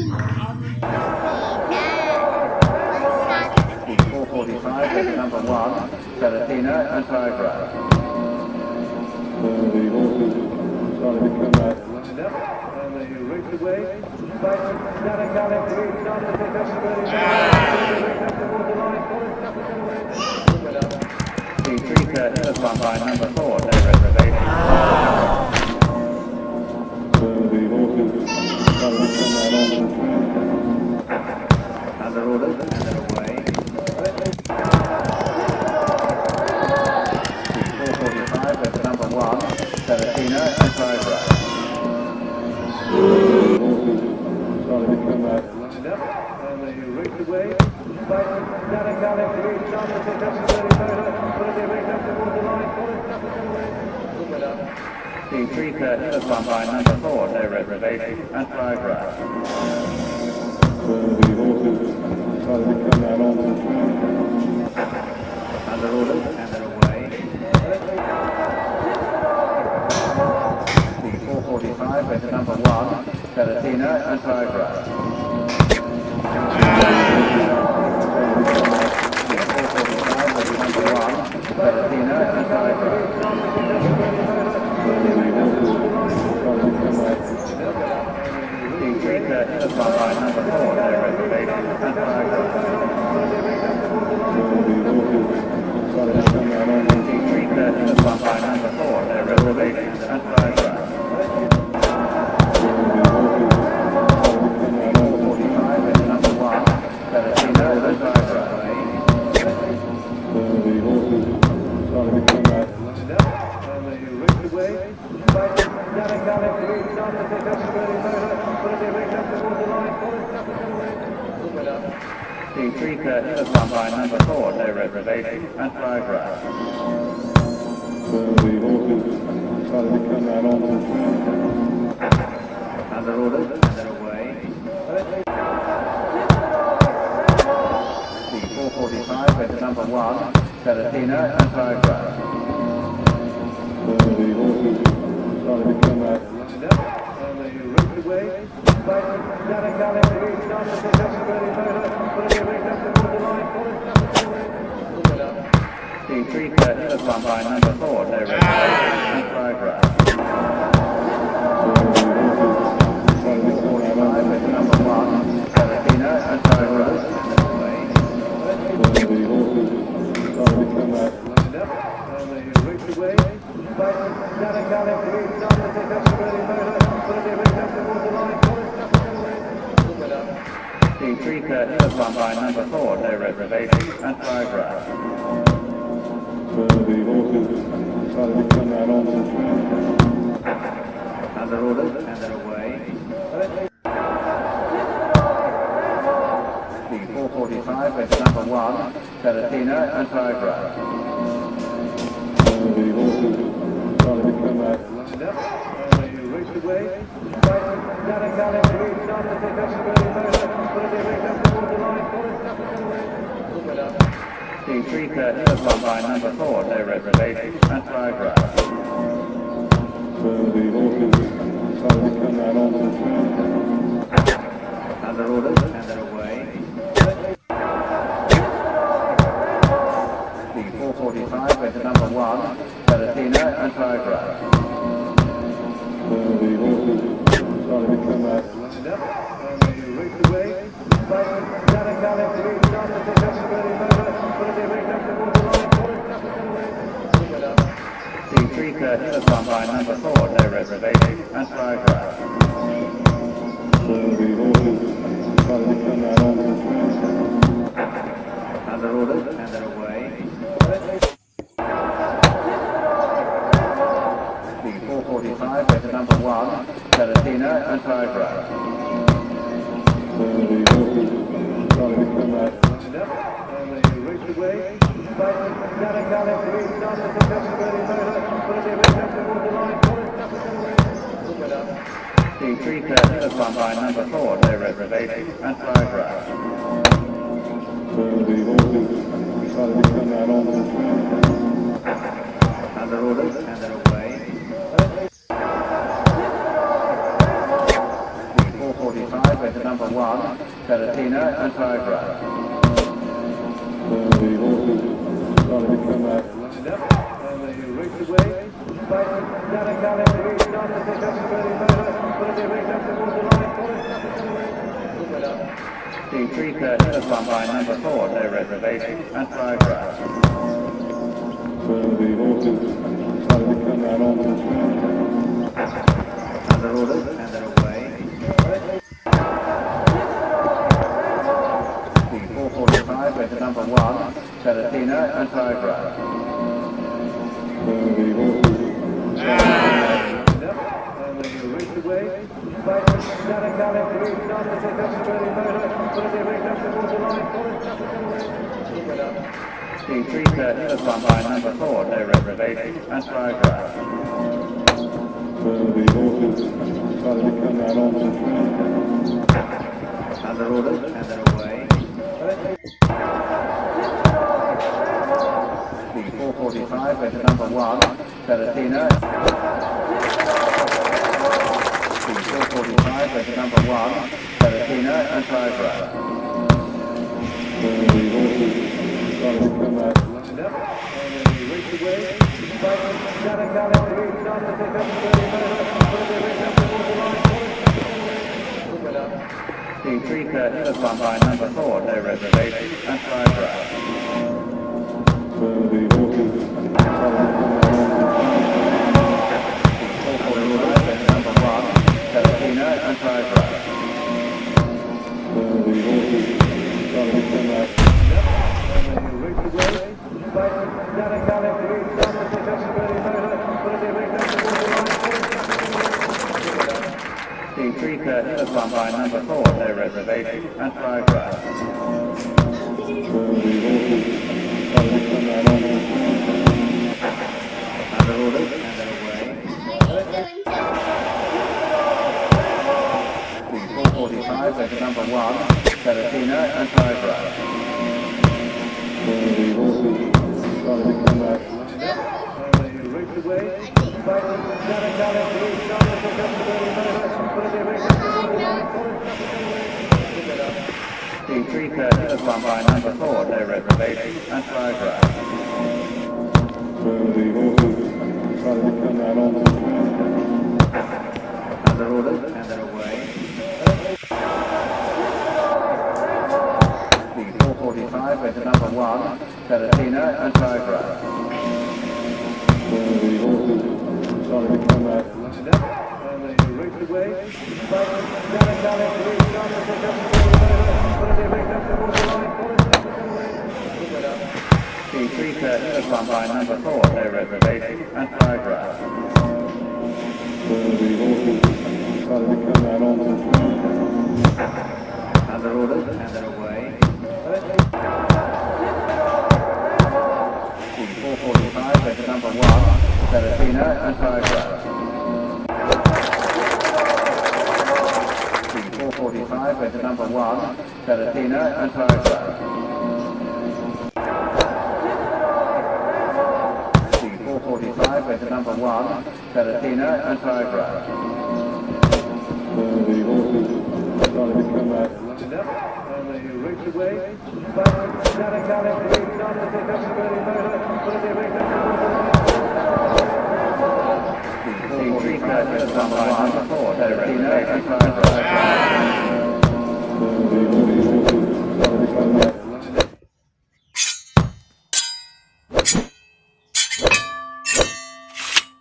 4:45 with number 1, Sepertina and Paragraph. The horses started to come out. Lined up, and they race away. Baik, jalan kali ini sampai ke The 3:30 was won by number 4, no reservation. The horses started to come out on the Under orders and they're away. The 4:45 with number 1, Sepertina and Paragraph. The horses started to come out. lined up, and they race away. Baik, jalan kali ini sampai ke The 3:30 was won by number 4, no reservation, and Paragraph. The horses started to come out on the Under orders and they're away. The 4:45 with number 1, Sepertina and Paragraph. The 4:45 with number 1, Sepertina and Paragraph. The 3:30 was won by number 4, no reservation, and Paragraph. The 3:30 was won by number 4, no reservation, and Paragraph. 4:45 with number 1, Sepertina and Paragraph. The horses started to come out. lined up, and they race away. Baik, jalan kali ini sampai ke The 3:30 was won by number 4, no reservation, and Paragraph. The horses started to come out on the Under orders and they're away. The 4:45 with number 1, Sepertina and Paragraph. The horses started to come out. lined up, and they race away. Baik, jalan kali ini sampai ke The 3:30 was won by number 4, no reservation, and Paragraph. The 4:45 with number 1, Sepertina and Paragraph. The horses started to come out. lined up, and they race away. Baik, jalan kali ini sampai ke The 3:30 was won by number 4, no reservation, and Paragraph. The horses started to come out on the Under orders and they're away. The 4:45 with number 1, Sepertina and Paragraph. The horses started to come out. lined up, and they race away. Baik, jalan kali ini sampai ke The 3:30 was won by number 4, no reservation, and Paragraph. The horses started to come out on the Under orders and they're away. The 4:45 with number 1, Sepertina and Paragraph. The horses started to come out. lined up, and they race away. Baik, jalan kali ini sampai ke The 3:30 was won by number 4, no reservation, and Paragraph. The horses started to come out on the Under orders and they're away. The 4:45 with number 1, Sepertina and Paragraph. The horses started to come out. lined up, and they race away. Baik, jalan kali ini sampai ke The 3:30 was won by number 4, no reservation, and Paragraph. The horses started to come out on the Under orders and they're away. The 4:45 with to number 1, Terratina and Tigra. The horses started to come out. Lined up, and they race away. Baik, dengan, race on the second 30 meter, but they race up towards the line. The 330 is won by number 4, No Reservation and Tigra. So the horses started to come out on the track. Under orders and they're away. The 445 with the number 1, Terratina and Tigra. So the horses Lined up, and they race away. Baik, dengan, race on the second 30 meter, but they race up towards the line. The 330 is won by number 4, No Reservation and Tigra. So the horses started to come out on the track. Under orders and they're away. The 445 with the number 1, Terratina. The 445 with the number 1, Terratina and Tigra. So the horses started to come out. Lined up, and they race away. Baik, dengan, race on the second 30 meter, but they race up towards the line. The 330 is won by number 4, No Reservation and Tigra. So the horses started to come out on the track. Under orders and number 1, Terratina and Tigra. So the horses started to come out. Race away. Baik, dengan, race on the second 30 meter, but they race up towards the line. The 330 is won by number 4, No Reservation and Tigra. So the horses started to come out on the track. Under orders and they're away. The 445 with the number 1, Terratina and Tigra. So the horses started to come out. Lined up, and they race away. Baik, dengan, race on the second 30 meter, but they race up towards the line. The 330 is won by number 4, No Reservation and Tigra. So the horses started to come out on the track. Under orders and they're away. The 445 with the number 1, Terratina and Tigra. So the horses started to come out. Lined up, and they race away. Baik, dengan, race on the second 30 meter, but they race up towards the line. The 330 is won by number 4, No Reservation and Tigra. So the horses started to come out on the track. Under orders and they're away. The 445 with the number 1, Terratina and Tigra. The 445 with the number 1, Terratina and Tigra. The 445 with the number 1, Terratina and Tigra. So the horses started to come out. Lined up, and they race away. Baik, dengan, race on the second 30 meter, but they race up towards the line. The 330 is won by number 4, Terratina and Tigra.